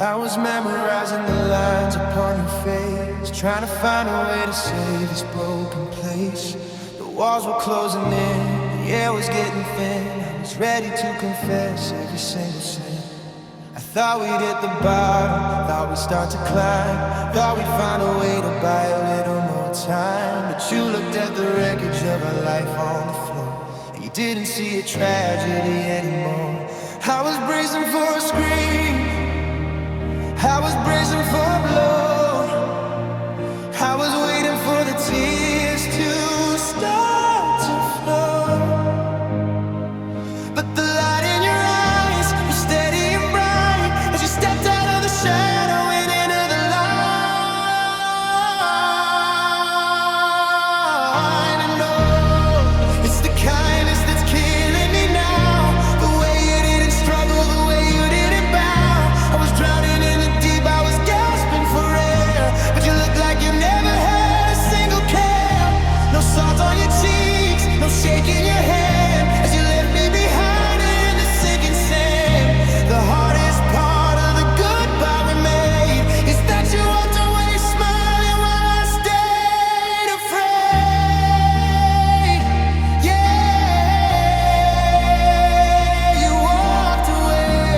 I was memorizing the lines upon your face, trying to find a way to save this broken place. The walls were closing in, the air was getting thin. I was ready to confess every single sin. I thought we'd hit the bottom, thought we'd start to climb, thought we'd find a way to buy a little more time. But you looked at the wreckage of our life on the floor, and you didn't see a tragedy anymore. I was bracing for a scream, I was bracing for a blow, I was waiting for the tears to start to flow. But the light in your eyes was steady and bright as you stepped out of the shadow and into the light. And oh, it's the kindness that's killing me now, the way you didn't struggle, the way you didn't bow. I was drowning in the deep, I was gasping for air, but you looked like you never had a single care. No salt on your cheeks, no shaking your hand as you left me behind in the sinking sand. The hardest part of the goodbye we made is that you walked away smiling while I stayed afraid. Yeah, you walked away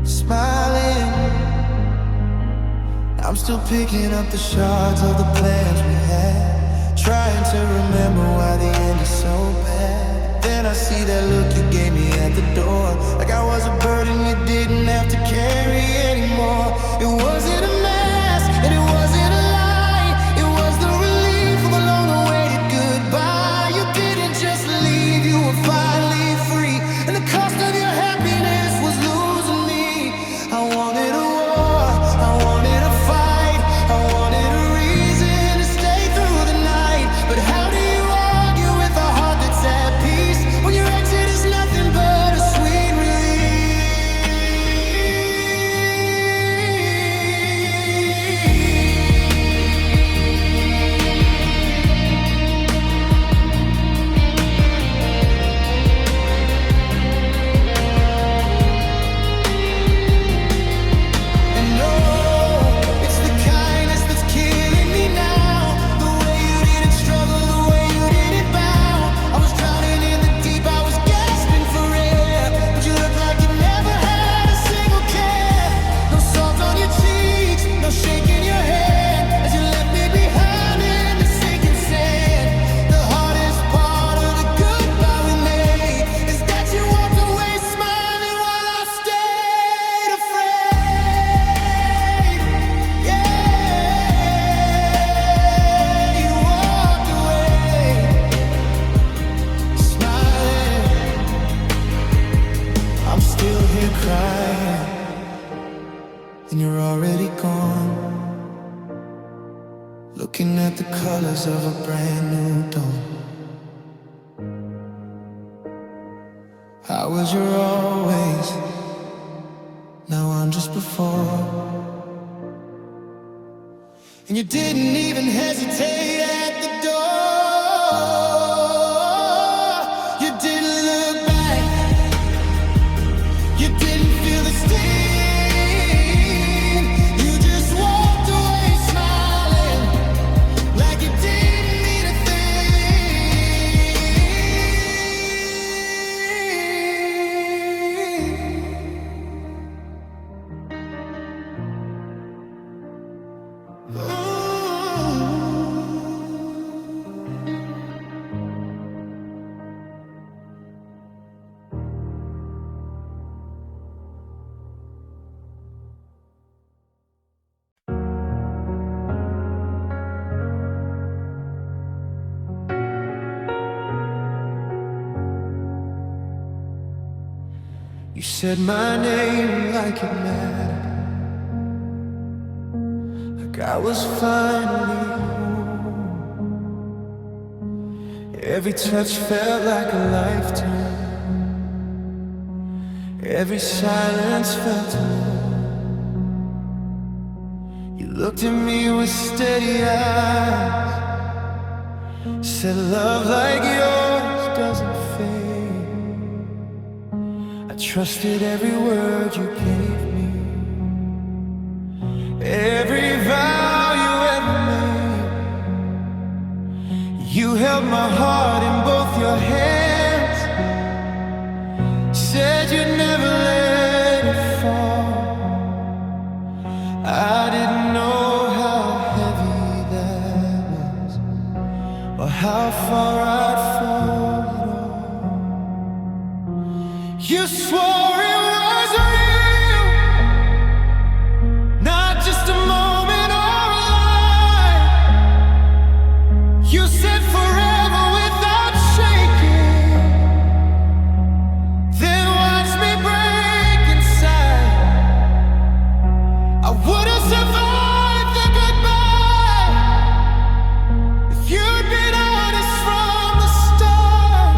smiling. I'm still picking up the shards of the plans we had, trying to remember why the end is so bad. Then I see that look you gave me at the door, like I was a burden you didn't have to carry anymore. It wasn't a mask and it wasn't a lie, it was the relief of a long-awaited goodbye. You didn't just leave, you were finally free, and the cost of your happiness was losing me. I wanted a war, I wanted a fight, I wanted a reason to stay through the night. But how do you argue with a heart that's at peace when your exit is nothing but a sweet And no, it's the kindness that's killing me now, the way you didn't struggle, the way you didn't bow. I was drowning in the deep, I was gasping for air, but you looked like you never had a single care. No salt on your cheeks, no shaking your head as you left me behind in the sinking sand. The hardest part of the goodbye we made is that you walked away smiling while I stayed afraid. Yeah, you walked away smiling. I'm still here crying, and you're already gone, looking at the colors of a brand new dawn. I was your always, now I'm just before. And you didn't even hesitate at the door. You didn't look back, you didn't feel the sting. You just walked away smiling like you didn't mean a thing. Ooh. You said my name like it mattered, like I was finally home. Every touch felt like a lifetime, every silence felt alone. You looked at me with steady eyes, said love like yours doesn't fade. I trusted every word you gave me. every vow you ever made. You held my heart in both your hands, said you'd never let it fall. I didn't know how heavy that was, or how far I'd fall at all. You swore it was real, not just a moment or a lie. You said forever without shaking, then watch me break inside. I would have survived the goodbye if you'd been honest from the start.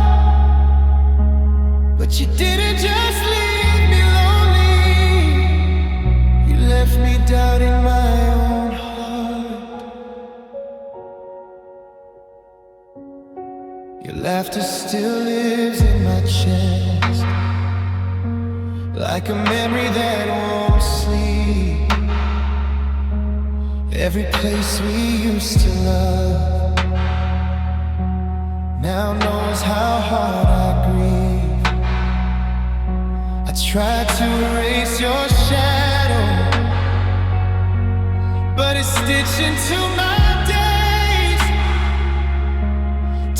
But you didn't just leave me lonely, you left me doubting my own heart. Your laughter still lives in my chest, like a memory that won't sleep. Every place we used to love now knows how hard I grieve. I tried to erase your shadow, but it's stitched into my days.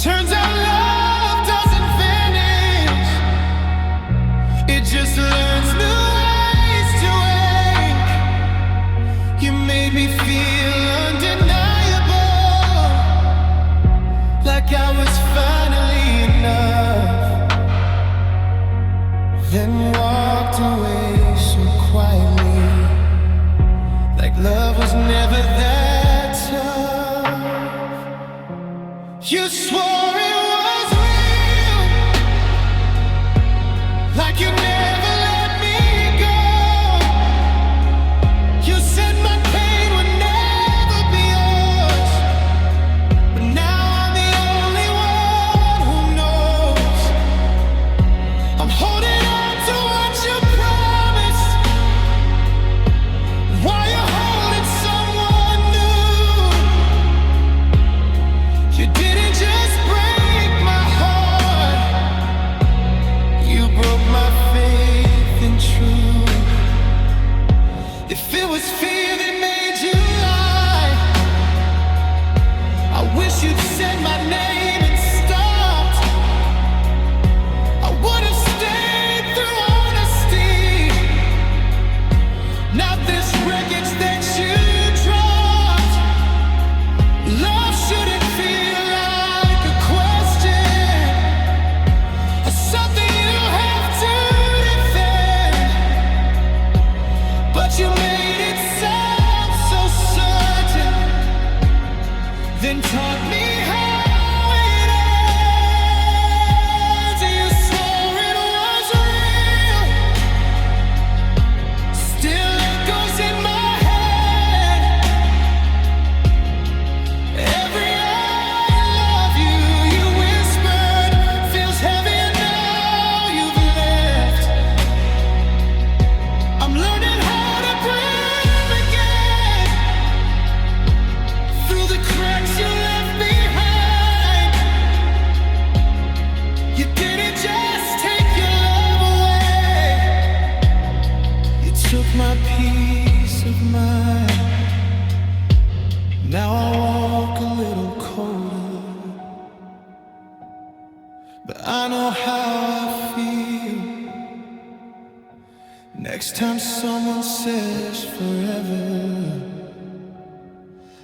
Turns out love doesn't vanish, it just learns new ways to ache. You made me feel undeniable, like I was finally enough, then walked away so quietly, like love was never that tough. You swore it was real, like you never let me go. You said my pain would never be yours, but now I'm the only one who knows. I'm holding on to what you promised, while you're holding someone new. You didn't just break my heart, you broke my faith in truth. If it was fear that made you lie, I wish you'd said my name and stopped. I would have stayed through honesty, not this wreckage that you dropped. Love shouldn't feel like a question, or something you have to defend. But you made it sound so certain, then taught me how it ends. You swore it was real, still echoes in my head. Every I love you, you whispered, feels heavier now you've left. I'm learning how to breathe again, through the cracks you left behind. You didn't just take your love away, you took my peace of mind. Now I walk a little colder, but I know how I feel. Next time someone says forever,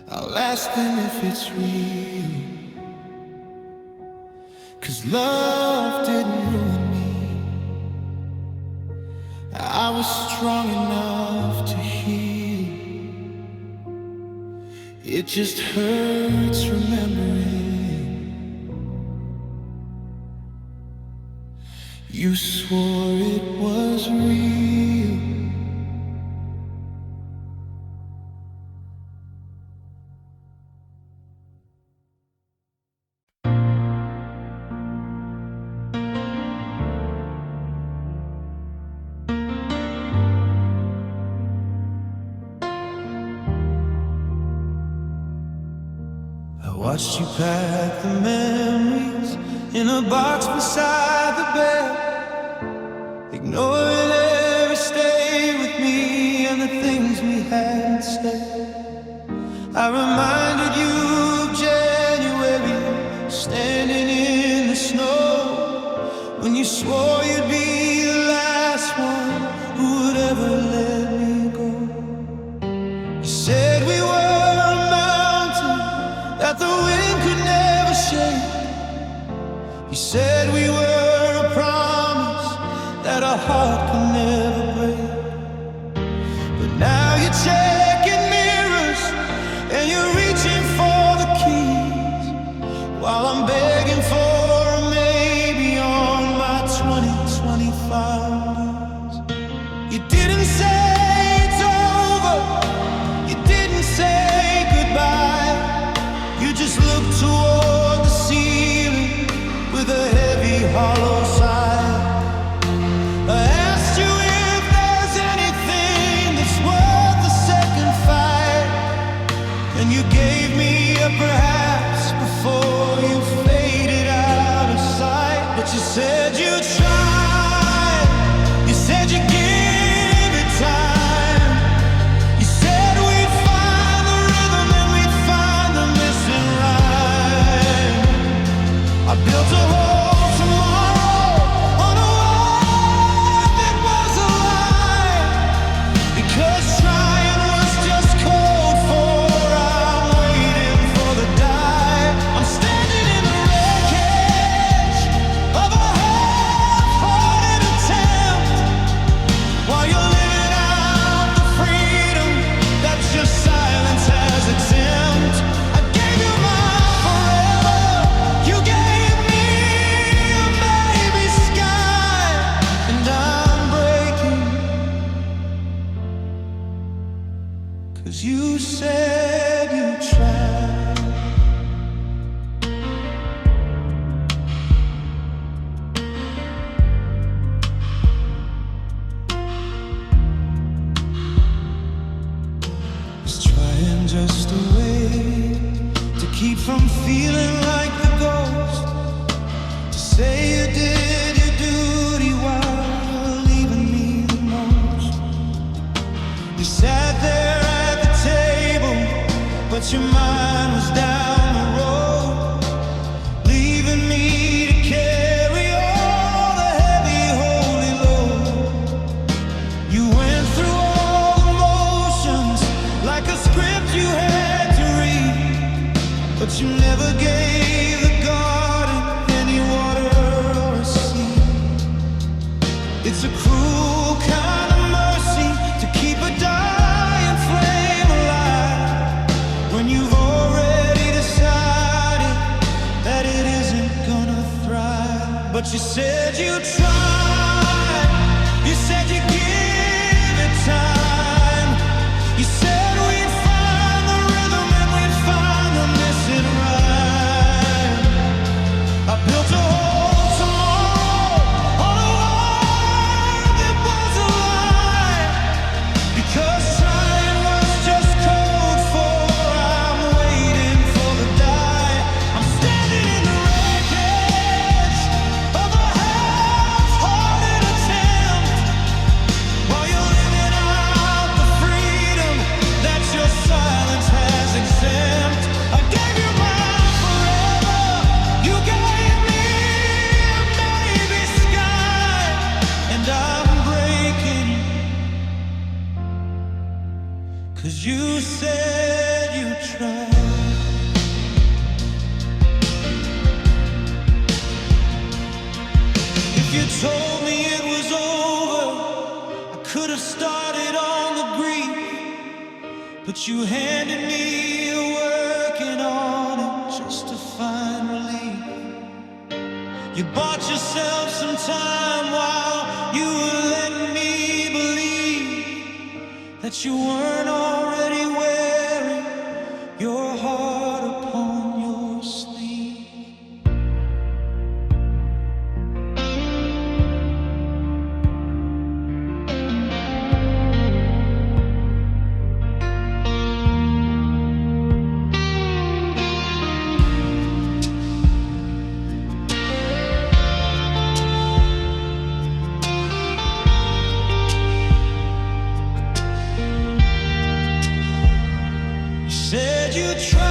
I'll ask them if it's real. 'Cause love didn't ruin me, I was strong enough to heal. It just hurts remembering you swore it was real. Watched you pack the memories in a box beside the bed, ignoring every stay with me and the things we had instead. I reminded you of January, standing in the snow, when you swore you'd be the last one who would ever let me go. You said we were a mountain that the wind could never shake. You said we were a promise that our heart could never break. But now you're checking mirrors and you're reaching for the keys, while I'm begging for a maybe on my 2025 knees. You didn't say it's over, you didn't say goodbye. You just looked toward the ceiling with a heavy, hollow sigh. I asked you if there's anything that's worth a second fight, and you gave me a perhaps before you faded out of sight. But you said you'd try, you said you'd give it time. You said we'd find the rhythm and we'd find the missing rhyme. I built a whole tomorrow on a world that was a lie, because trying was just code for I'm waiting for the die. I'm standing in the wreckage of a half-hearted attempt, while you're living out the freedom that your silence has exempt. I gave you my forever, you gave me a baby sky, and I'm breaking, 'cause you said you'd try. Was trying just a way to keep from feeling like the ghost, to say you did your duty while you were leaving me the most. You sat there at the table, but your mind was down the road, leaving me to carry all the heavy holy load. You went through all the motions like a script you had to read, but you never gave the garden any water or a seed. It's a cruel kind of mercy to keep a dying flame alive, when you've already decided that it isn't gonna thrive. But you said you'd try, you said you'd give it time. You said we'd find the rhythm and we'd find the missing rhyme. I built a whole tomorrow on a world that was a lie, because trying was just code for I'm waiting for the die. I'm standing in the wreckage of a half-hearted attempt, while you're living out the freedom that your silence has exempt. I gave you my forever, you gave me a baby sky, and I'm breaking, 'cause you said you'd try. If you told me it was over, I could have started on the grief, but you handed me a working on it just to find relief. You bought yourself some time while you were letting me believe that you weren't already wearing your heart upon your sleeve. you try,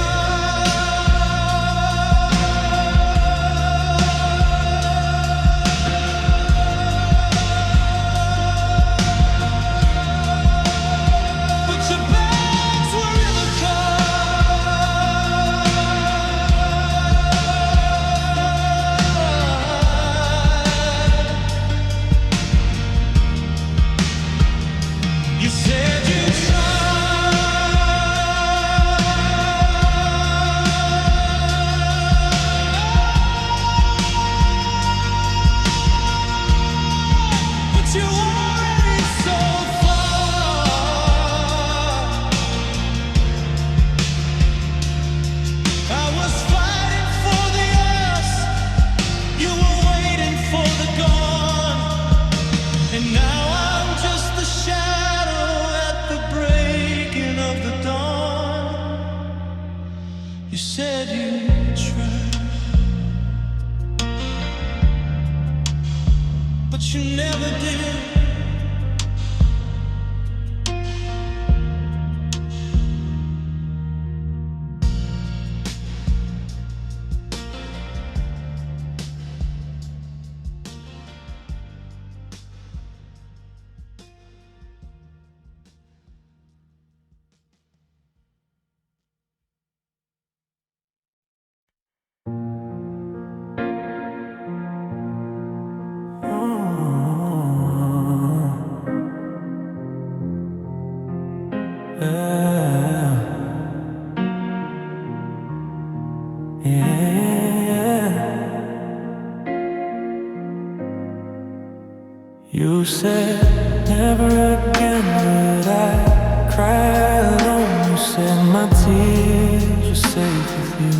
but your bags were in the car. You said you you never did. You said never again would I cry alone. You said my tears were safe with you.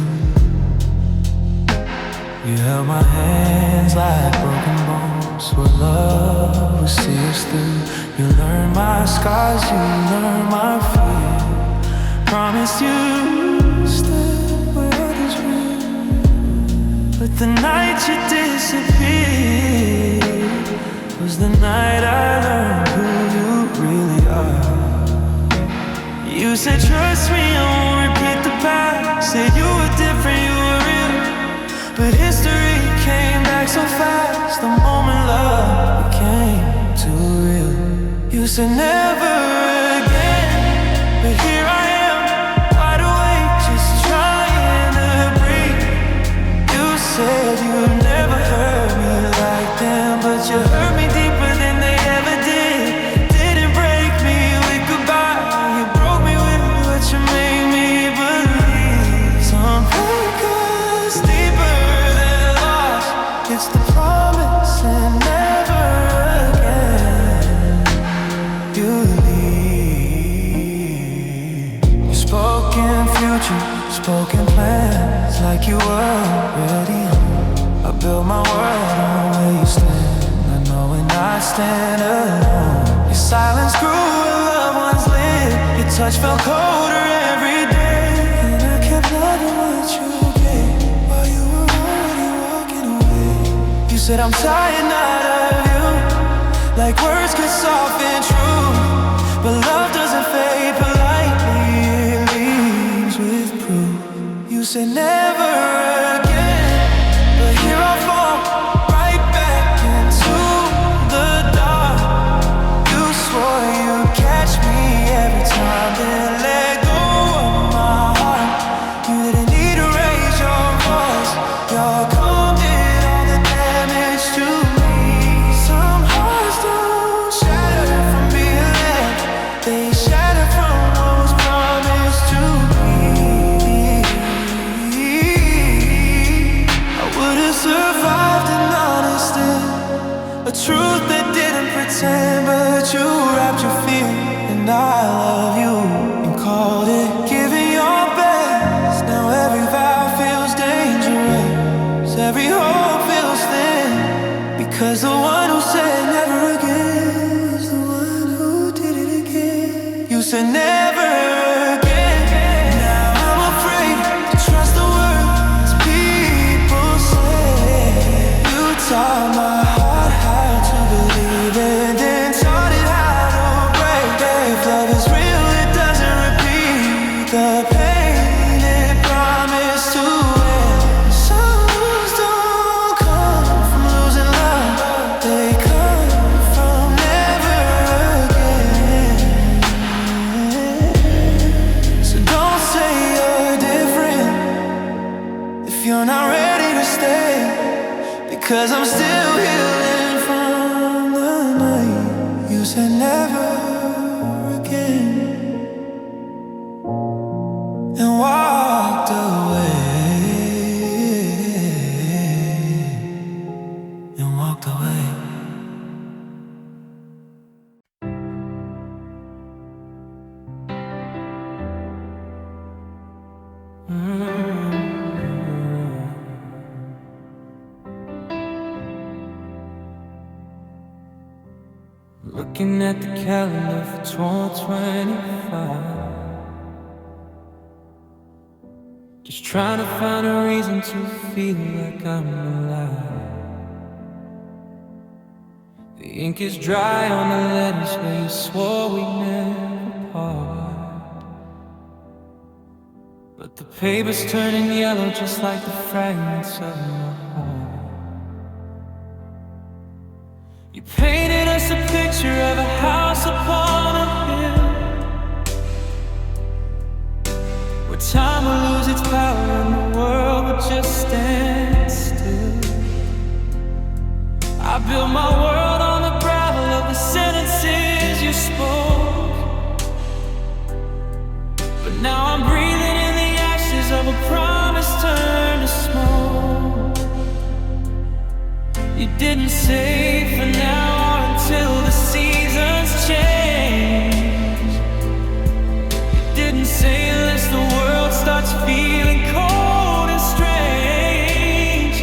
You held my hands like broken bones, swore love would see us through. You learned my scars, you learned my fear. Promised you stay where others went, but the night you disappeared was the night I learned who you really are. You said trust me, I won't repeat the past. Said you were different, you were real, but history came back so fast. The moment love became too real. You said never again, but here I am, wide awake, just trying to breathe. You said you'd never hurt me like them, but you hurt me deeper than they ever did. Didn't break me with goodbye, you broke me with what you made me believe. Some break us deeper than lost. It's the promise and never again you leave. You spoke in future, spoken plans like you were already home. I built my world on where you stand. I know when I stand alone. Your silence grew where loved ones live. Your touch felt colder every day, and I kept loving what you gave while you were already walking away. You said I'm tired not of you, like words could soften truth, but love doesn't fade politely, it leaves with proof. You said never again, but here I fall right back into the dark. You swore you'd catch me every time, then let go of my heart. You didn't need to raise your voice, your calm did all the damage to me. Some hearts don't shatter from being left, they shatter from what was promised to me. I would've survived an honesty, a truth that didn't pretend, but you wrapped your fear in I love you and called it giving your best. Now every vow feels dangerous, every hope feels thin, because the one who said never again is the one who did it again. You said never again. Now I'm afraid to trust the words people say. You taught my heart how to believe, and then taught it how to break. If love is real, it doesn't repeat the pain. 'Cause I'm still healing from the night you said never again and walked away, and walked away. Looking at the calendar for 2025, just trying to find a reason to feel like I'm alive. The ink is dry on the letters where you swore we'd never part, but the paper's turning yellow just like the fragments of my heart. You painted us a picture of a house upon a hill, where time will lose its power and the world will just stand still. I built my world on the gravel of the sentences you spoke, but now I'm breathing in the ashes of a promise turned to smoke. You didn't say for now or until the seasons change. You didn't say unless the world starts feeling cold and strange.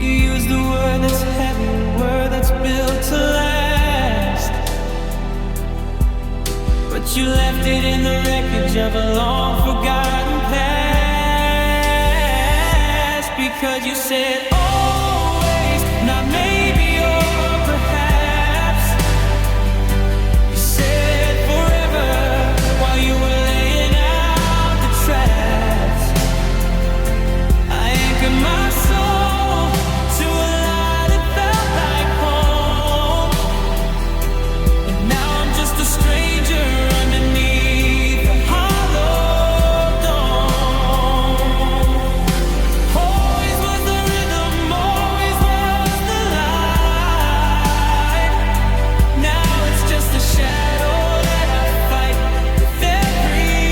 You used the word that's heavy, the word that's built to last, but you left it in the wreckage of a long forgotten past. Because you said always, not maybe or perhaps. You said forever while you were laying out the traps. I anchored my soul to a lie that felt like home, and now I'm just a stranger underneath the hollow dome. Always was the rhythm, always was the light. Now it's just a shadow that I fight with every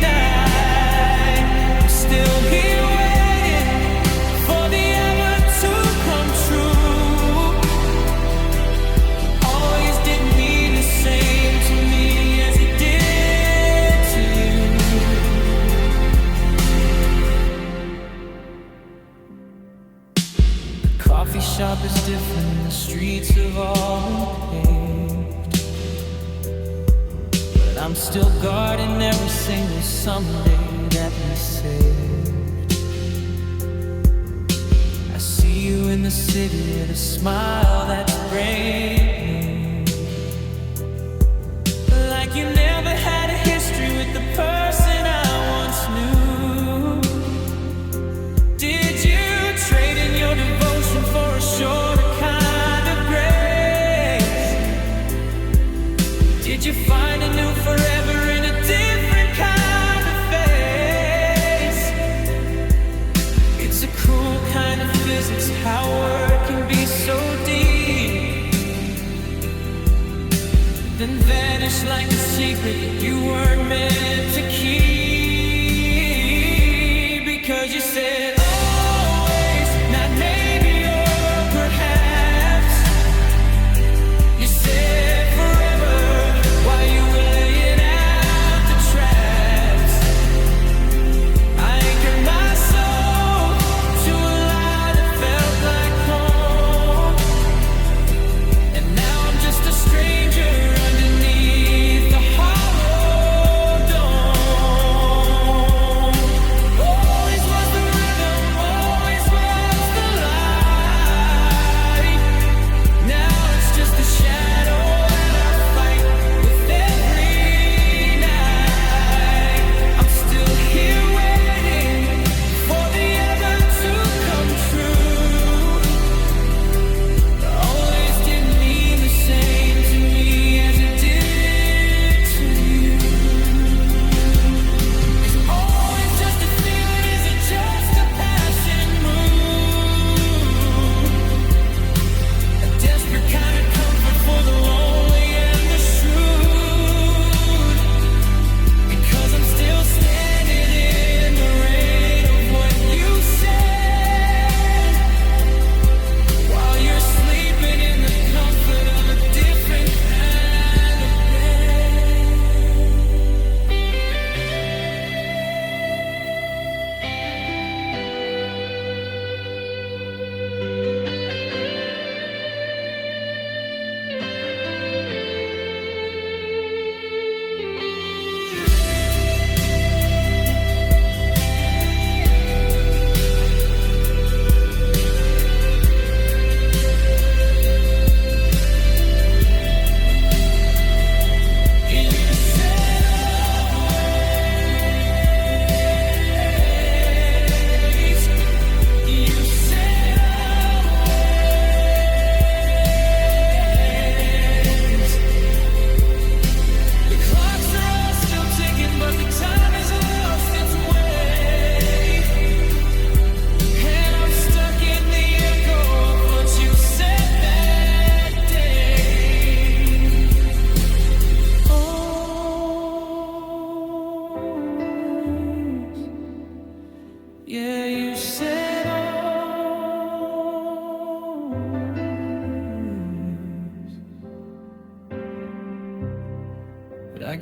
night. I'm still here waiting for the ever to come true. Always didn't mean the same to me as it did to you. The coffee shop is different, the streets have all been paved, but I'm still guarding every single someday that we saved. I see you in the city with a smile that's brave, like you never had a history with the person I once knew. Did you trade in your devotion for a shorter kind of grace? Did you find a new forever in a different kind of face? It's a cruel kind of physics, how word can be so deep, then vanish like a secret you weren't meant to keep. Because you said always, not maybe or perhaps. You said forever while you were laying out the traps. I anchored my soul to a lie that felt like home, and now I'm just a stranger underneath the hollow dome. Always was the rhythm,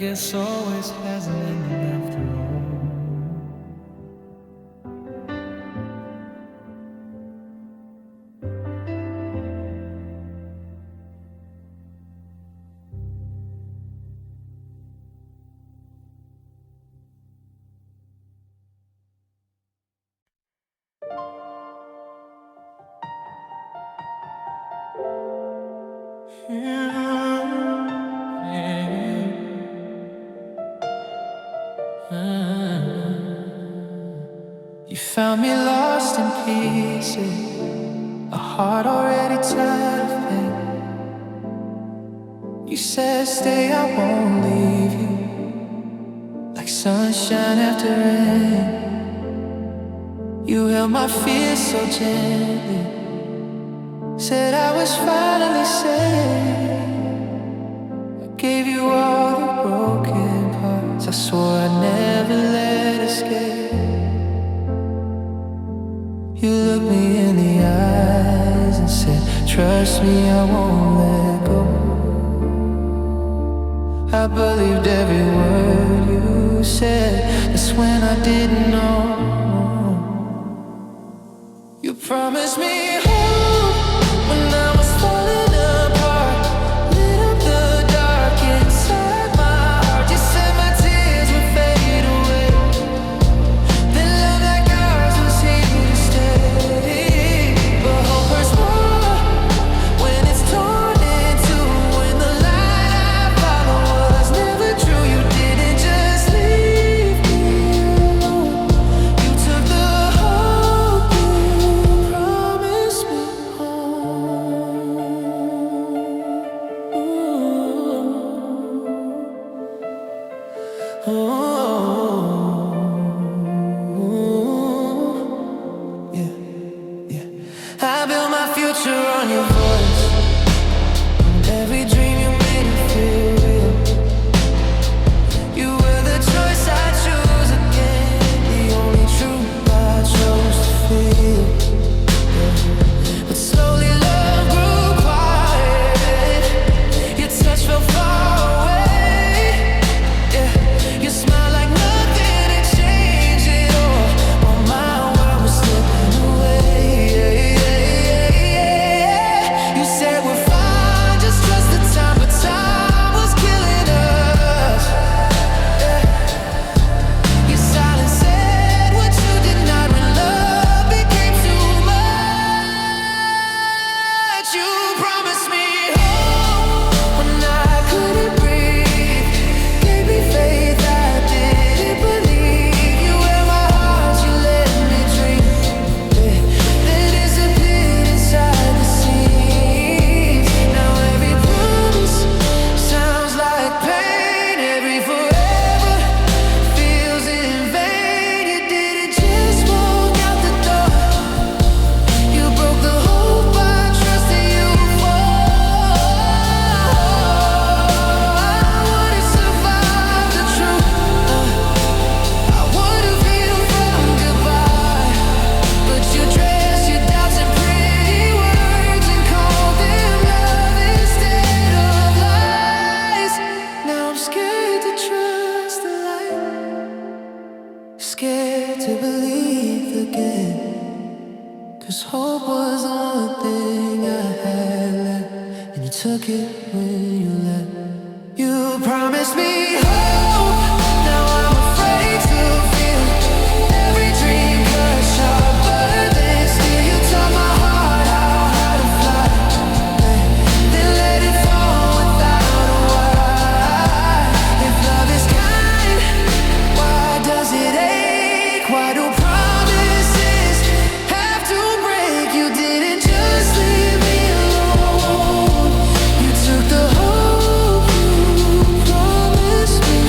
guess always has an ending after all. You found me lost in pieces, a heart already tired of pain. You said stay, I won't leave you, like sunshine after rain. You held my fears so gently, said I was finally safe. I gave you all the broken parts I swore I'd never let escape. You looked me in the eyes and said, trust me, I won't let go. I believed every word you said. That's when I didn't know. You promised me hope when I was falling apart, lit up the dark inside my heart. You said my tears would fade away, that love like ours was here to stay. But hope hurts more when it's torn in two, when the light I followed was never true. You didn't just leave me alone, you took the hope you promised me home. Ooh. Ooh. Yeah, yeah. I built my future on your voice, and every dream you made it feel real. You were the choice I chose again, the only truth I chose to feel. But slowly love grew quiet, your touch felt far away. Yeah, you smiled like nothing had changed at all, while my world was slipping away. You said we're fine, just trust the time, but time was killing us. Your silence said what you did not when love became too much. You promised me hope when I couldn't breathe, gave me faith I didn't believe. You held my heart, you let me dream, that disappeared inside the seams. Now every promise sounds like pain, every forever feels in vain. You didn't just walk out the door, you broke the hope I trusted you for. I would've survived the truth, I would've healed from goodbye, but you dressed your doubts in pretty words and called them love instead of lies. Now I'm scared to trust the light, scared to believe again, 'cause hope was the only thing I had left, and you took it when you left. You promised me hope, now I'm afraid to feel every dream cut sharp, but then still you taught my heart how to fly, then let it fall without a why. If love is kind, why does it ache? Why do promises have to break? You didn't just leave me alone, you took the hope you promised me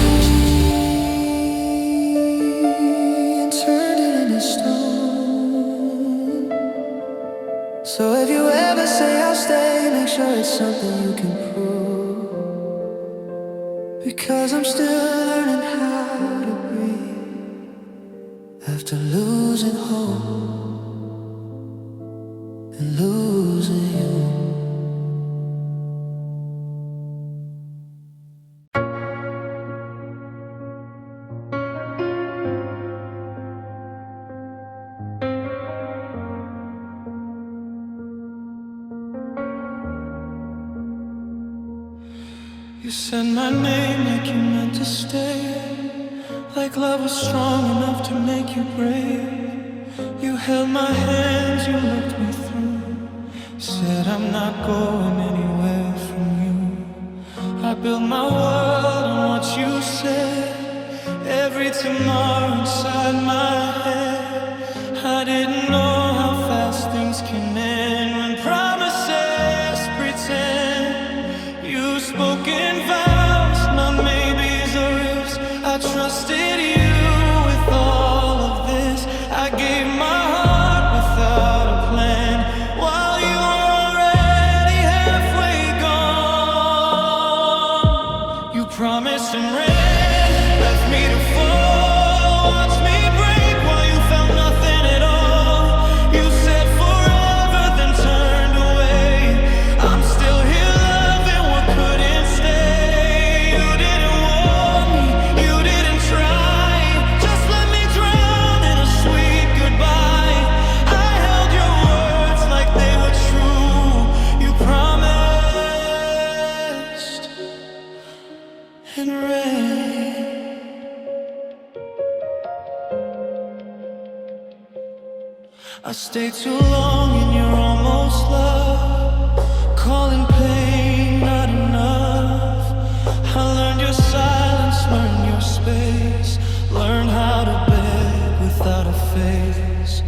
and turned it into stone. So if you ever say I'll stay, make sure it's something you can prove, because I'm still learning how to breathe after losing hope and losing you. said my name like you meant to stay, like love was strong enough to make you brave. You held my hands, you looked me through, said I'm not going anywhere from you. I built my world on what you said, every tomorrow inside my head. I didn't know how fast things can end when promises pretend. You spoke in vows, not maybes or ifs. I trusted you with all of this. I gave my heart without a plan, while you were already halfway gone. You promised and ran, left me to fall, watched me break while you found nothing at all. You said forever, then turned away. I'm still here loving what couldn't stay. You didn't want me, you didn't try, just let me drown in a sweet goodbye. I held your words like they were true. You promised and ran. I stayed too long in your almost love, calling pain not enough. I learned your silence, learned your space, learned how to beg without a face.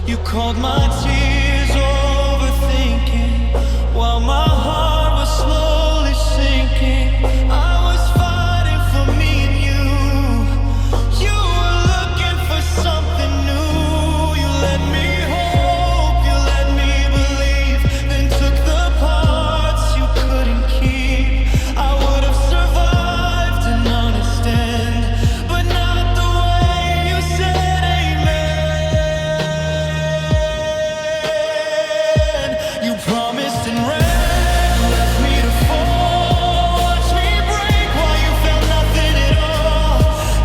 You called my tears overthinking, while my heart was slowly sinking. I was fighting for me and you. You were looking for something new. You let me hope, you let me believe, then took the parts you couldn't keep. I would have survived an honest end, but not the way you said amen. You promised and ran, left me to fall, watched me break while you felt nothing at all.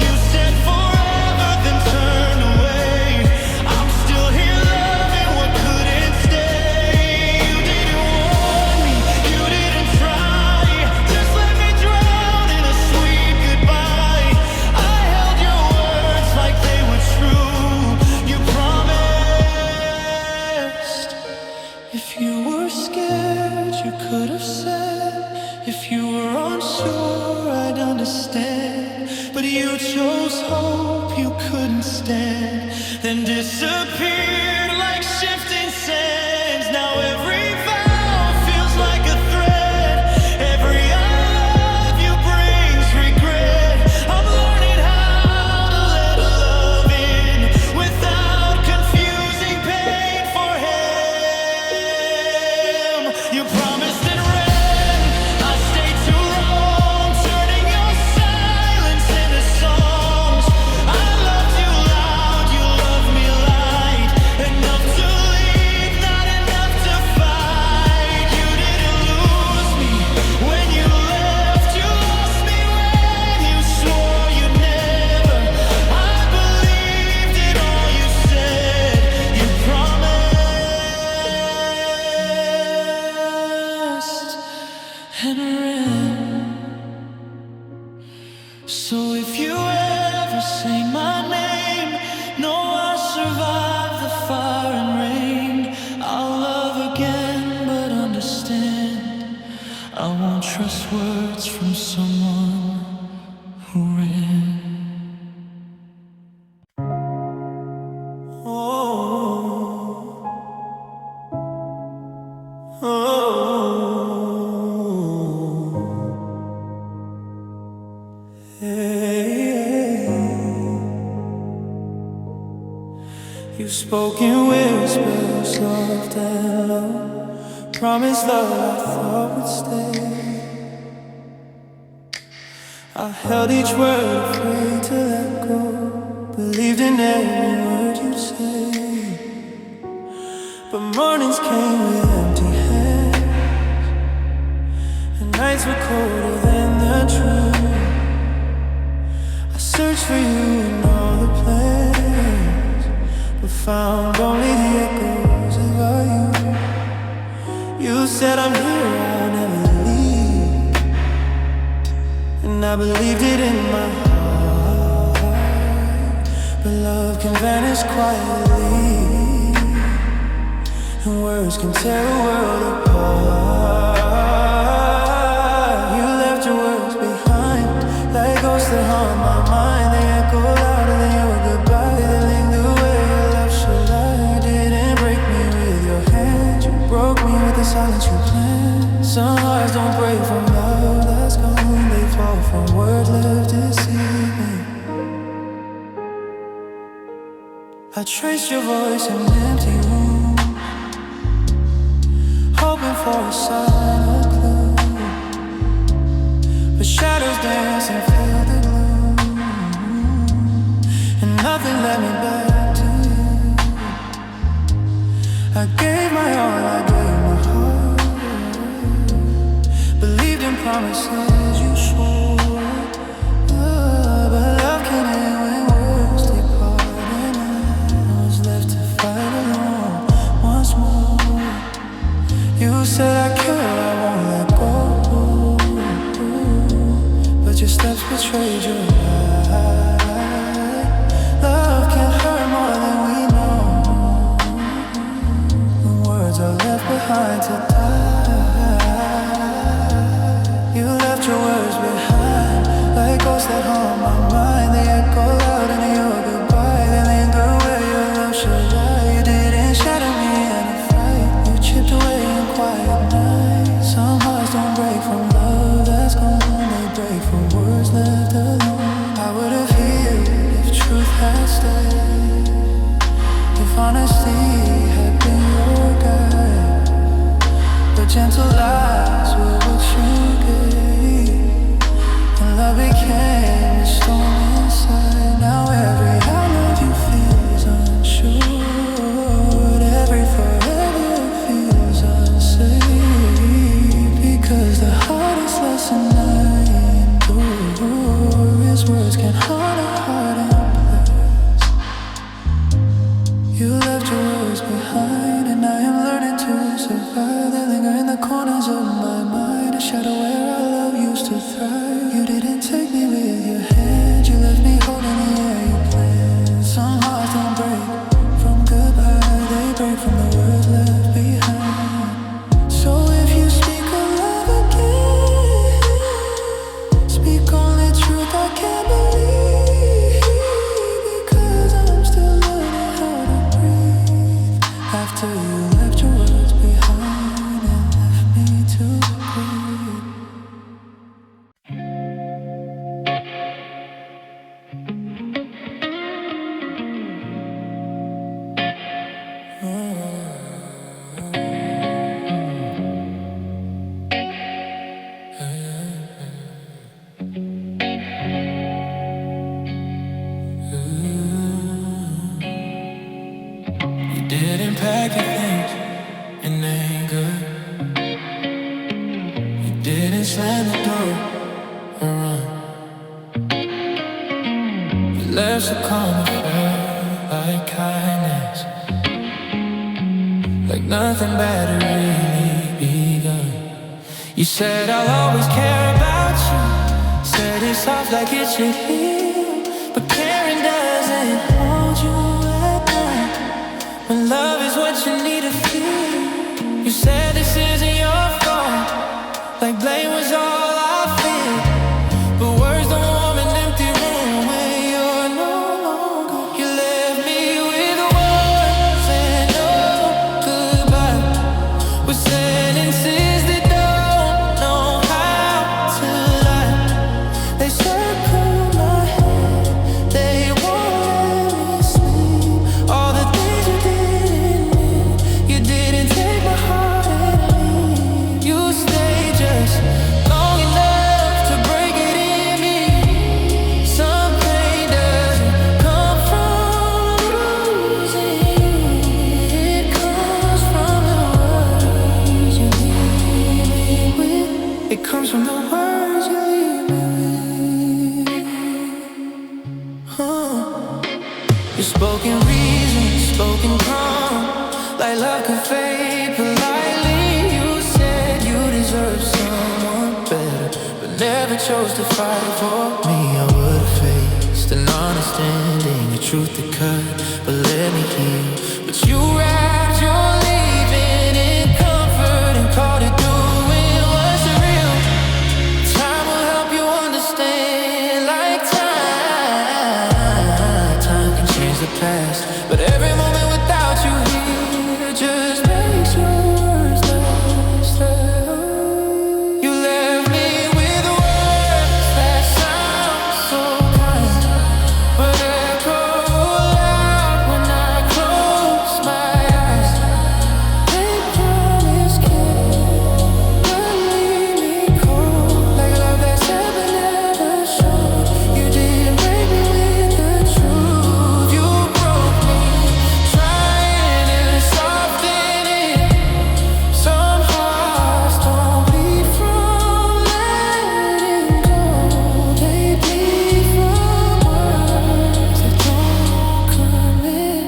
You said forever, then turned away. I'm still here loving what couldn't stay. You didn't want me, you didn't try, just let me drown in a sweet goodbye. I held your words like they were true. You promised. If you were scared, you could have said. If you were unsure, I'd understand. But you chose hope you couldn't stand, then disappeared like shifting sands. Now every vow feels like a thread. Every I love you brings regret. I'm learning how to let love in without confusing pain for him. You promised and ran, I stayed too long, turning your silence into songs. I loved you loud, you loved me light, enough to leave, not enough to fight. You didn't lose me when you left, you lost me when you swore you'd never. I believed in all you said. You promised and ran. So if you ever say my name, know I survived the fire and rain. I'll love again, but understand, I won't trust words from someone who ran. Oh, oh, hey. You spoke in whispers, soft and low, promised love I thought would stay. I held each word, afraid to let go, believed in every word you'd say. But mornings came with empty hands, and nights were colder than the truth. I searched for you in all the plans, but found only the echoes of our youth. You said I'm here, I'll never leave. I believed it in my heart. But love can vanish quietly, and words can tear a world apart. You left your words behind, like ghosts that haunt my mind. They echo louder than your goodbye. They linger the way your love should lie. You didn't break me with your hand, you broke me with the silence you planned. Some hearts don't break from love that's gone. They fall from words left deceiving. I traced your voice in empty rooms, hoping for a sign or clue, but shadows dance and fill the gloom, and nothing led me back to you. I gave my all, I gave my heart, believed in promises you swore. But love can end when words depart, and I was left to fight alone once more. You said I care, I won't let go, but your steps betrayed your lie. Love can hurt more than we know, when words are left behind to die. You left your words behind, like ghosts that haunt my mind. They echo loud in your goodbye. They linger where your love should lie. You didn't shatter me in a fight, you chipped away in quiet nights. Some hearts don't break from love that's gone. They break from words left alone. I would have healed if truth had stayed, if honesty had been your guide. But gentle lies were what you gave, and love became a storm inside. Now every I love you feels unsure, every forever feels unsafe, because the hardest lesson I endure is words can haunt a heart and place. You left your words behind, and I am learning to survive. They linger in the corners of my mind, a shadow where our love used to thrive. You didn't take me with your hand, you left me holding the air you planned. Some hearts don't break from goodbye, they break from the words left behind. So if you speak of love again, speak only truth I can't believe, because I'm still learning how to breathe after you left your words behind and left me to breathe. You didn't pack your things in anger, you didn't slam the door and run. You left so calm and felt like kindness, like nothing bad had really begun. You said I'll always care about you, said it soft like it should heal, but caring doesn't hold you at night, when love is what you need to feel. You said this isn't your fault, like blame was all I feel, but words don't warm an empty room when you're no longer. You left me with words and no goodbye, with sentences that don't know how to lie. They circle my head, they won't let me sleep. All the things you didn't mean, you didn't take my heart and leave. You stayed just long enough to break it in me. Some pain doesn't come from losing, it comes from the words you leave me with. It comes from the words you leave me with. Your spoken reason, spoken calm, like love could fade politely. You said you deserve someone better, but never chose justify for me. I would've faced an honest ending, a truth that cut, but let me heal. But you wrapped your leaving in comfort and called it doing what's real. Time will help you understand, like time can change the past, but every moment without you here just makes your words less. You left me with words that sound so kind, but echo loud when I close my eyes. They promise can't leave me cold, like a love that's never, never shown. You didn't break me with the truth. You broke me, trying to soften it. Some hearts don't bleed from letting go. They bleed from words that don't commit.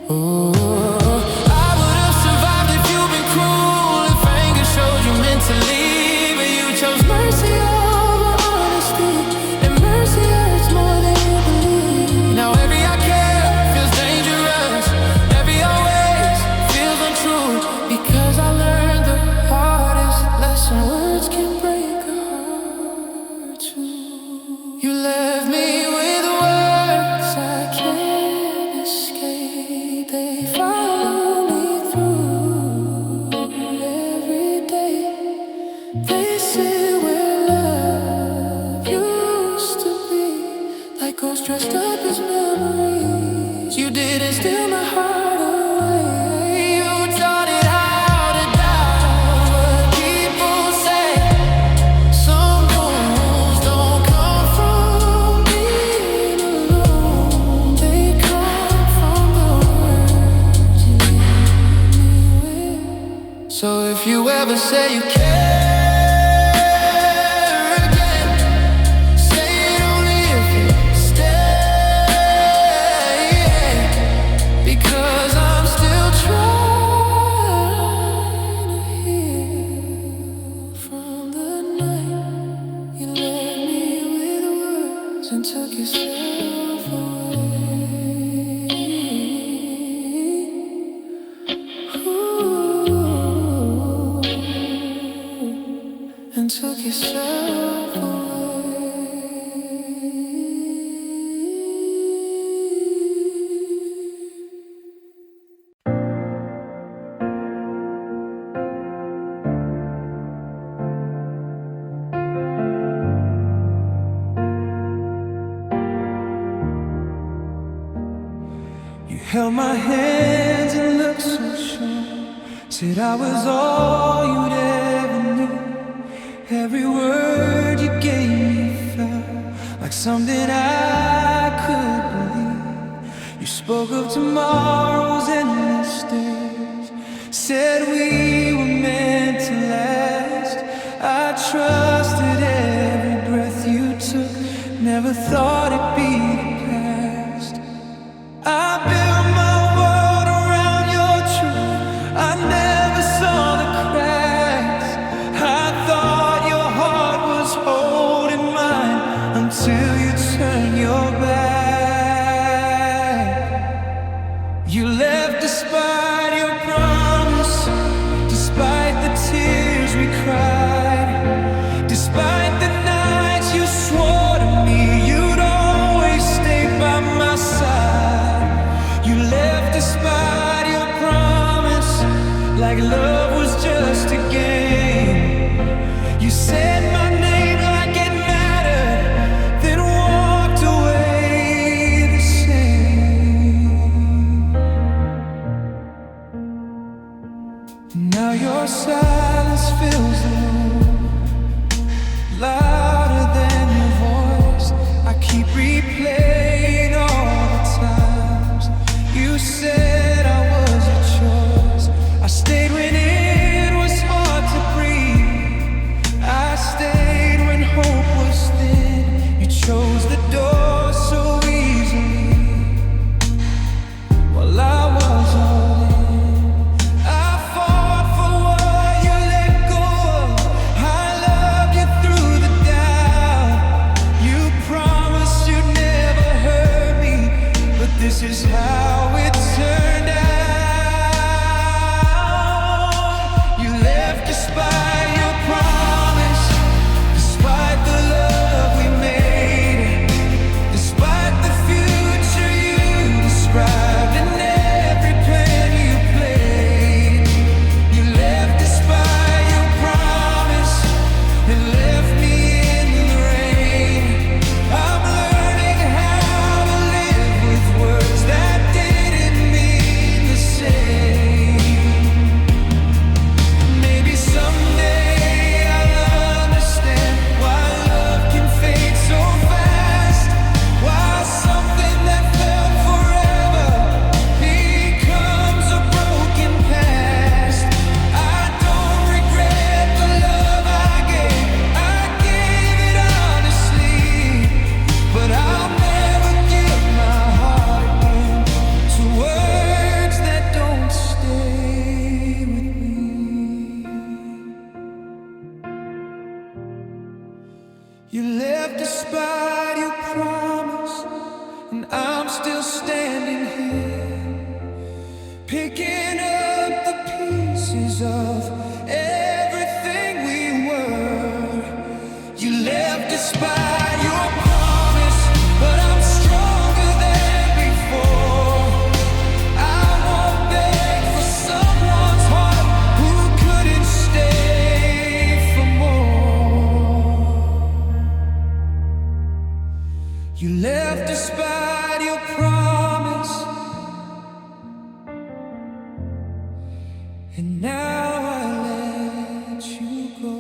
Oh, I would have survived if you'd been cruel, if anger showed you meant to leave, but you chose mercy over honesty, and mercy hurts more than you believe. Now every I care feels dangerous, every always feels untrue, because I learned the hardest lesson: words can break a heart too. You left me with words I can't escape. They follow me through every day. They say where love used to be, like ghosts dressed up as memories. You didn't steal my heart away. You taught it how to doubt what people say. Some wounds don't come from being alone. They come from the words you leave me with. So if you ever say you care again, say it only if you stay, because I'm still trying to heal from the night you left me with words and took yourself away. Ooh, and took yourself away. You held my hands and looked so sure, said I was all you'd ever need. Every word you gave me felt like something I could believe. You spoke of tomorrow's endless days, said we were meant to last. I trusted every breath you took, never thought it'd be the past. I built my world around your truth, I never saw the cracks. I thought your heart was holding mine until you turned your back. You left despite your promise, despite the tears we cried, despite the nights you swore to me you'd always standing here, picking up the pieces of everything we were. You left despite your promise, but I'm stronger than before. I won't beg for someone's heart who couldn't stay for more. You left despite your promise, and now I let you go.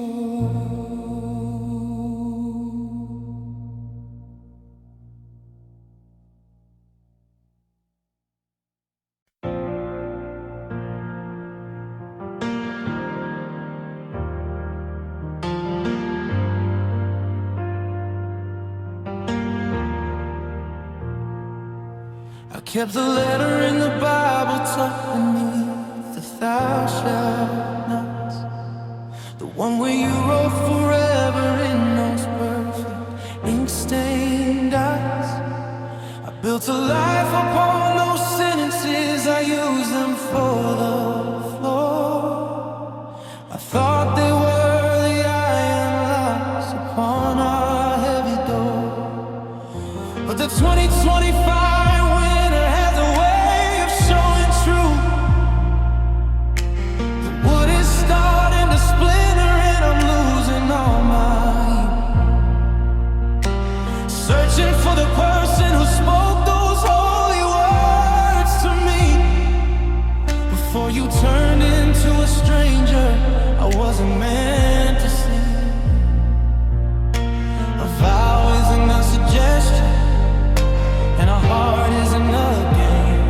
I kept the letter in the Bible tucked beneath the thou shalt nots, the one where you wrote forever in those perfect ink-stained eyes. I built a life upon those sentences, I used them for the floor. I thought they were the iron locks upon our heavy door, but the 2025 for the person who spoke those holy words to me. Before you turned into a stranger I wasn't meant to see. A vow isn't a suggestion, and a heart isn't a game,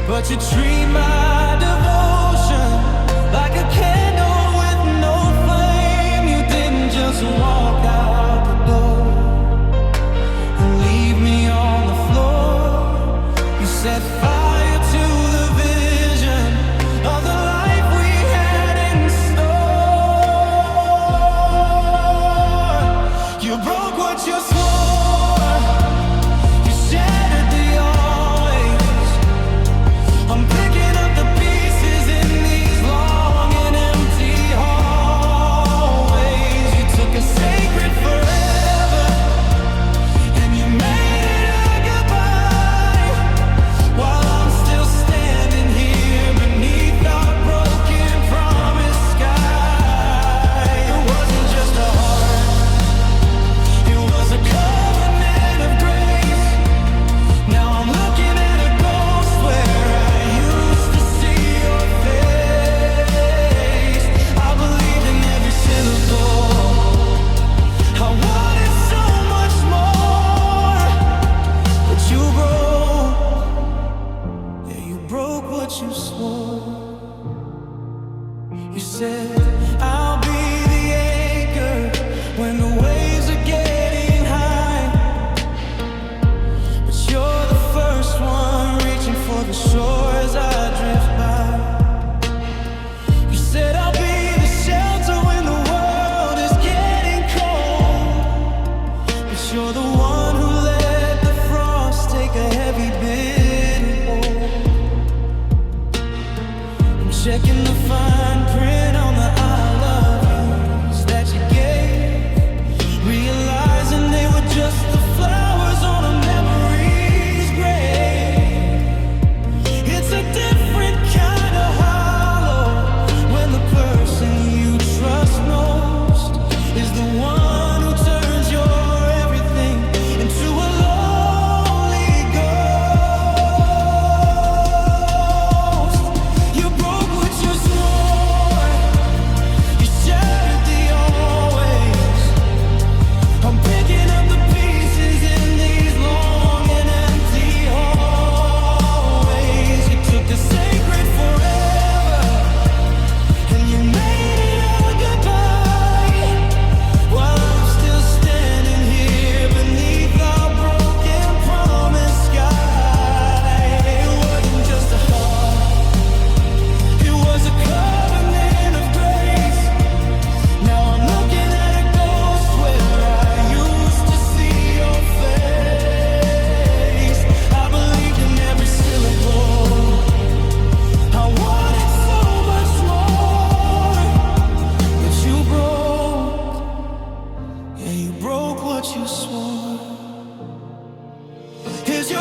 but you treat my devotion like a candle with no flame. You didn't just walk out the door, on the floor. You set fire to the vision of the life we had in store. You broke what you swore, you shattered the always. I'm picking up the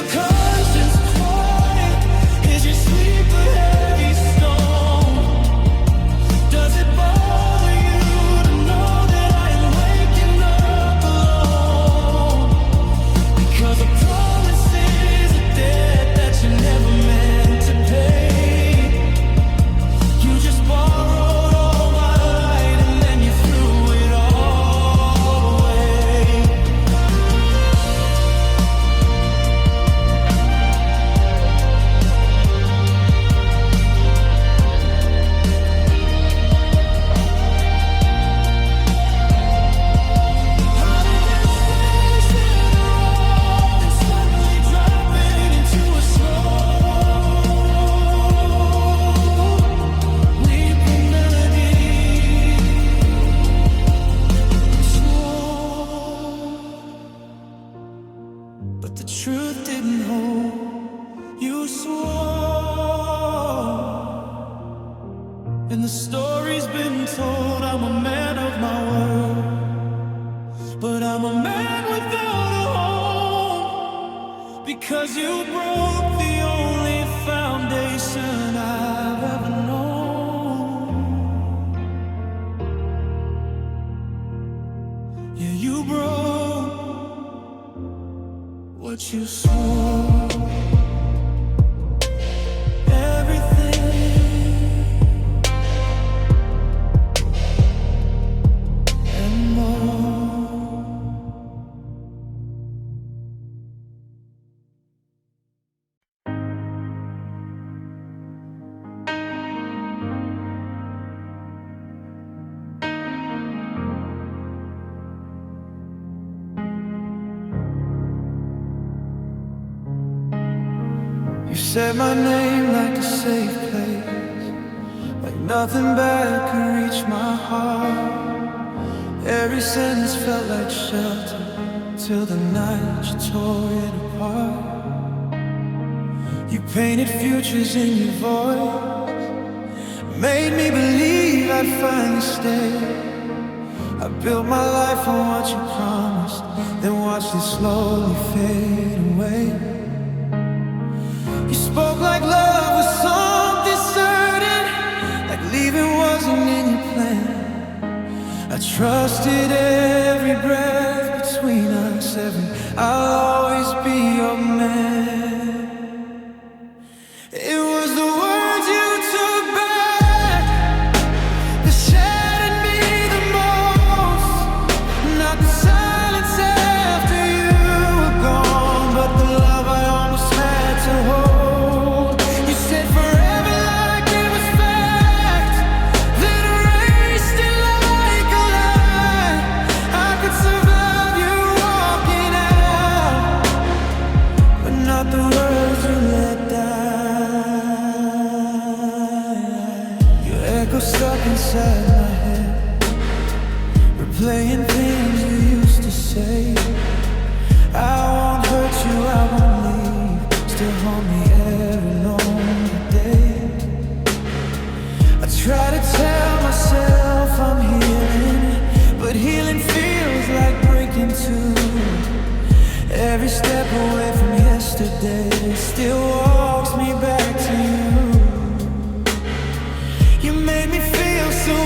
your conscience quiet? Is your sleep a heavy stone? Does it bother you to know that I am waking up alone? Because a promise is a debt that you never meant to pay. You just borrowed all my light and then you threw it all away. But the truth didn't hold. You swore, and the story's been told. I'm a man of my word, but I'm a man without a home. Because you broke the only foundation I've ever known. Yeah, you broke what you swore. Everything and more. You said my name like a safe place, like nothing bad could reach my heart. Every sentence felt like shelter, till the night you tore it apart. You painted futures in your voice, made me believe I'd finally stay. I built my life on what you promised, then watched it slowly fade away. You spoke like love was something certain, like leaving wasn't in your plan. I trusted every breath between us, I'll always be your man. It was the words you took back that shattered me the most. Not the silence after you were gone, but the love I almost had to hold. You said forever like it was fact, then erased it like a lie. I could survive you walking out, but not the words you let die. Your echo stuck inside my head, replaying things you used to say. I won't hurt you, I won't leave, still haunt me every lonely day. I try to tell myself I'm healing, but healing feels like breaking too. Every step away from yesterday still walks me back to you. You made me feel so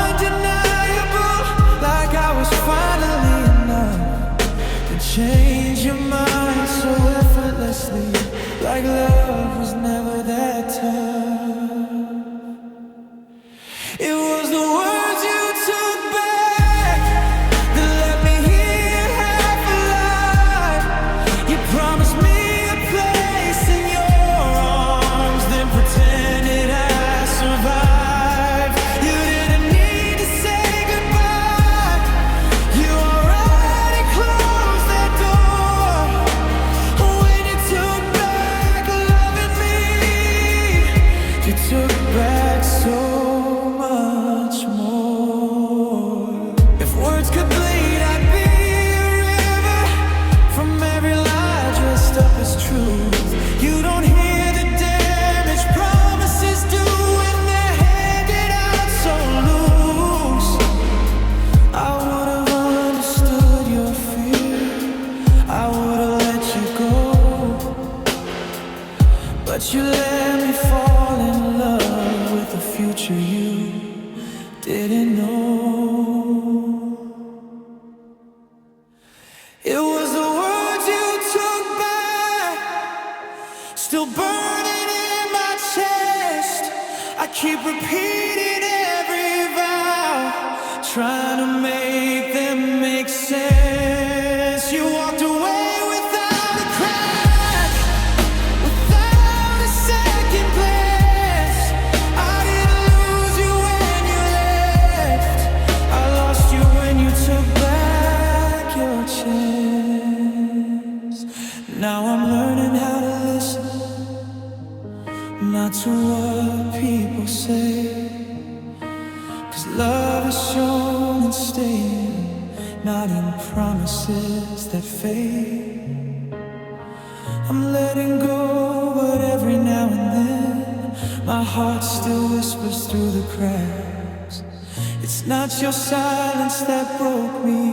undeniable, like I was finally enough to change your mind so effortlessly, like love was never that tough. It was the words you took back that let me hear half alive. You promised me a place in your arms, then pretended I survived. You didn't need to say goodbye, you already closed that door when you took back love. but you let me fall in love with the future you didn't know. It was the words you took back, still burning in my chest. I keep repeating every vow, trying to make them make sense. You walked away without a crack, without a second glance. I didn't lose you when you left, I lost you when you took back your chance. Now I'm learning how to listen, not to what people say, 'cause love is shown in staying, not in promises that fade. I'm letting go, but every now and then my heart still whispers through the cracks. It's not your silence that broke me,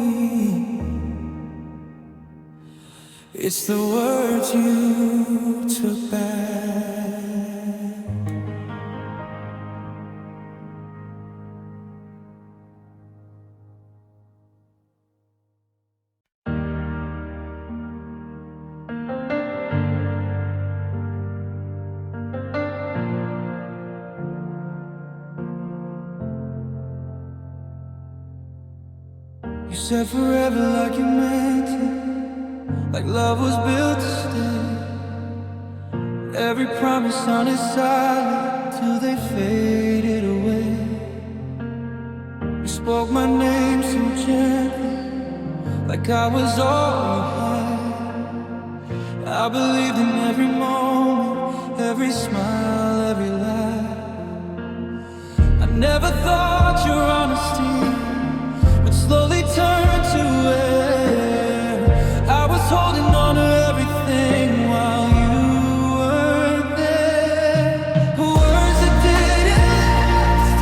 it's the words you took back. You said forever like you meant it, like love was built to stay. Every promise on its silent till they faded away. You spoke my name so gently, like I was all you had. I believed in every moment, every smile, every laugh. I never thought your honesty would slowly turn to air. I was holding on to everything while you weren't there. Words that didn't last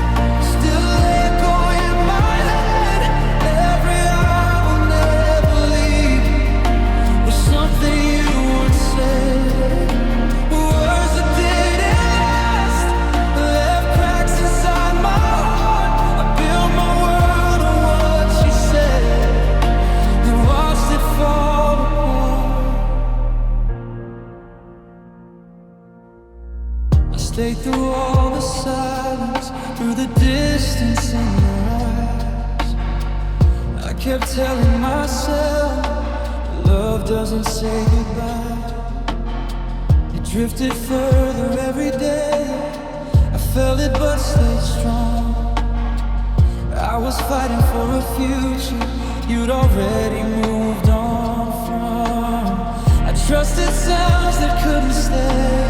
still echo in my head. Every I will never leave was something you once said. Words that didn't last left cracks inside my heart. I built my world on what you said and watched it fall apart. I stayed through all the silence, through the distance in your eyes. I kept telling myself love doesn't say goodbye. It drifted further every day. I felt it but stayed strong. I was fighting for a future you'd already moved on from. I trusted sounds that couldn't stay.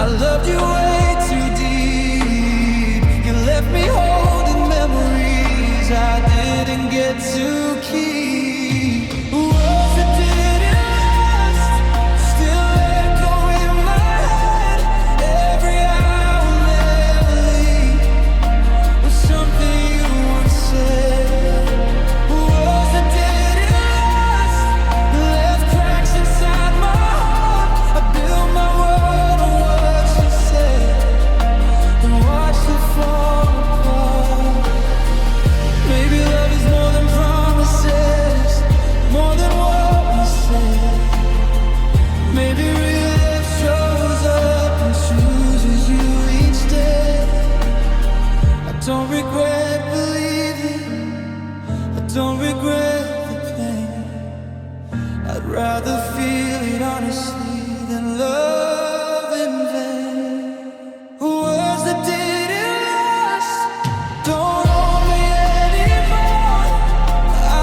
I loved you way too deep. You left me holding memories I didn't get to keep. Words that didn't last still echo in my head. Every I will never leave was something you once said. Words that didn't last left cracks inside my heart. I built my world on what you said and watched it fall apart. Maybe love is more than promises, more than what we say. Maybe real love shows up and chooses you each day. I don't regret believing, I don't regret the pain. I'd rather feel it honestly than love in vain. Words that didn't last don't own me anymore.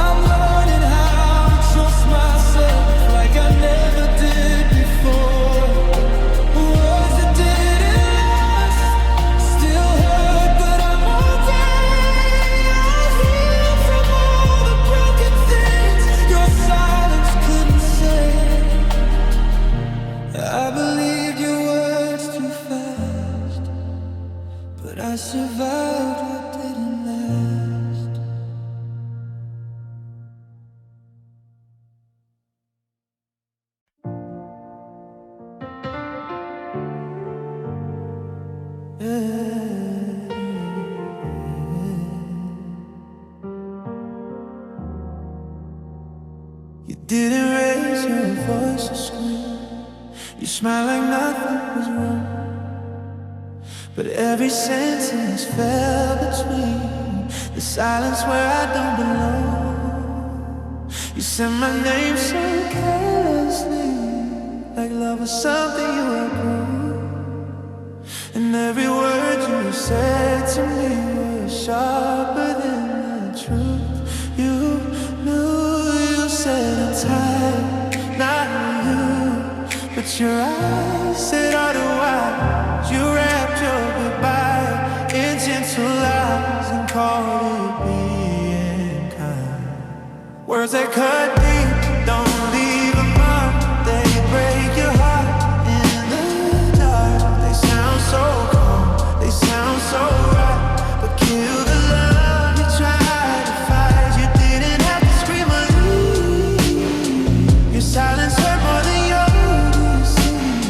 I'm learning how to trust myself like I never did before. Words that didn't last still hurt, but I'm okay. I heal from all the broken things your silence couldn't say. I believed your words too fast, but I survived what didn't last. your voice a scream. You smile like nothing was wrong, but every sentence fell between the silence where I don't belong. You said my name so carelessly, like love was something you outgrew. And every word you said to me was sharper than the truth. You knew, you said I'm tired, not you, but your eyes said otherwise. You wrapped your goodbye in gentle lies and called it being kind. Words that cut deep, don't leave a mark. They break your heart in the dark. They sound so calm, they sound so right, but kill the love you tried to fight. You didn't have to scream or leave. Your silence hurt more than your deceit.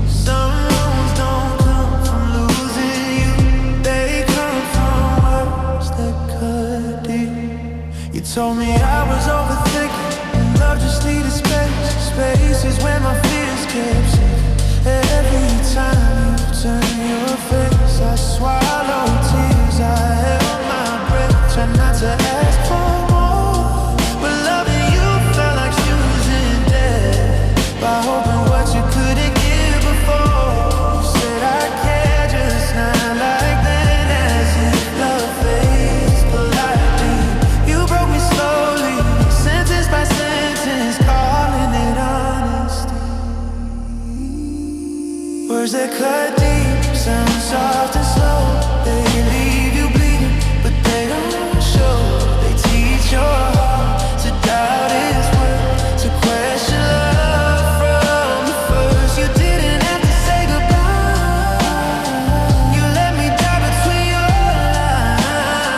Some wounds don't come from losing you, they come from words that cut deep. You told me I was overthinking, and love just needed space. Spaces where my fears kept sinking. Every time you turn your face, I swallow tears, I held my breath. Try not to ask for more, but loving you felt like choosing death, by hoping what you couldn't give before. You said I care just not like then, as if love fades politely. You broke me slowly, sentence by sentence, calling it honesty. Words that cut deep, sound soft and slow. They leave you bleeding, but they don't show. They teach your heart to doubt its worth, to question love from the first. You didn't have to say goodbye, you let me die between your lines.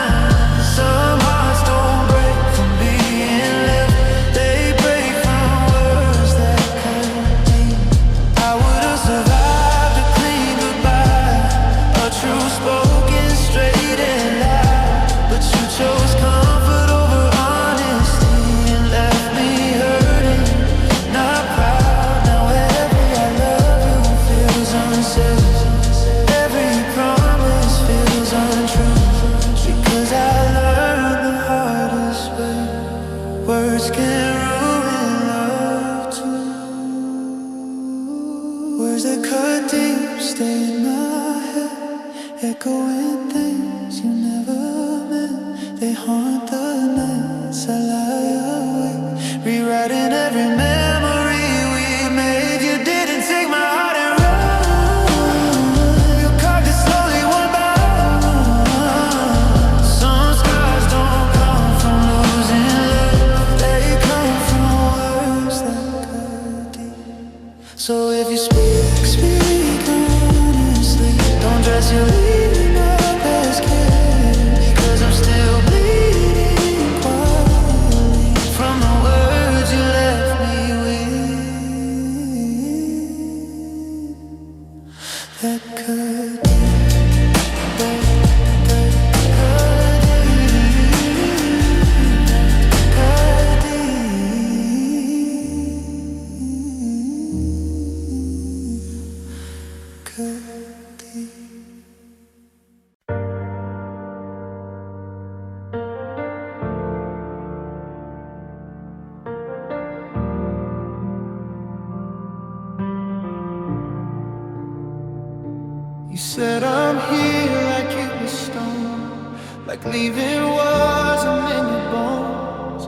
Some hearts don't break from being left, they break from words that cut deep. I would've survived a clean goodbye, a true spoken straight and loud, but you chose comfort over honesty and left me hurting, not proud. Now every I love you feels unsaid, every promise feels untrue, because I learned the hardest way. Words can ruin love too. Words that cut deep stay in my head, echoing things you never meant. They haunt the nights I lie awake, rewriting every memory we made. You didn't take my heart and run, you carved it slowly one by one. Some scars don't come from losing love, they come from words that cut deep. So if you speak honestly, don't dress your leaving up as care, because I'm still bleeding quietly from the words you left me with. That cut deep. You said I'm here like it was stone, like leaving was in your bones.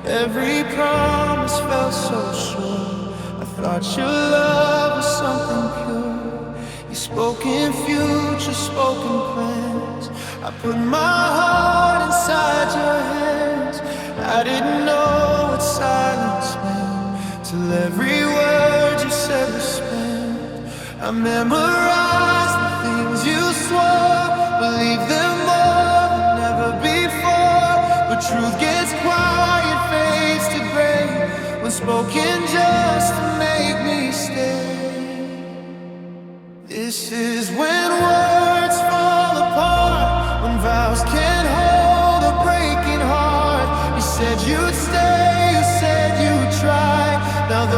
Every promise felt so sure, I thought your love was something pure. You spoke in future, spoken plans. I put my heart inside your hands. I didn't know what silence meant, till every word you said was spent. I memorized the things you swore, believe them more than never before. But truth gets quiet, fades to gray, when spoken just to make me stay. This is when words fall apart, when vows can't hold a breaking heart. You said you'd stay, you said you'd try. Now the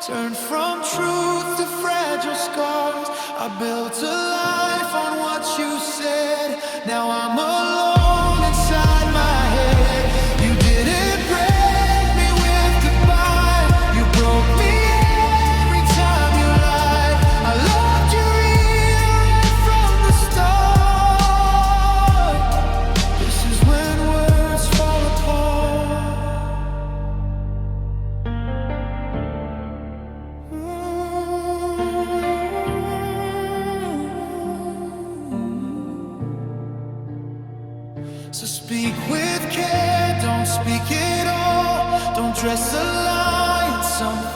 Turned from truth to fragile scars. I built a life on what you said. Now I'm alone inside my head. You didn't break me with goodbye. You broke me every time you lied. I loved you right from the start. This is when words fall apart. So speak with care, don't speak at all. Don't dress a lie in some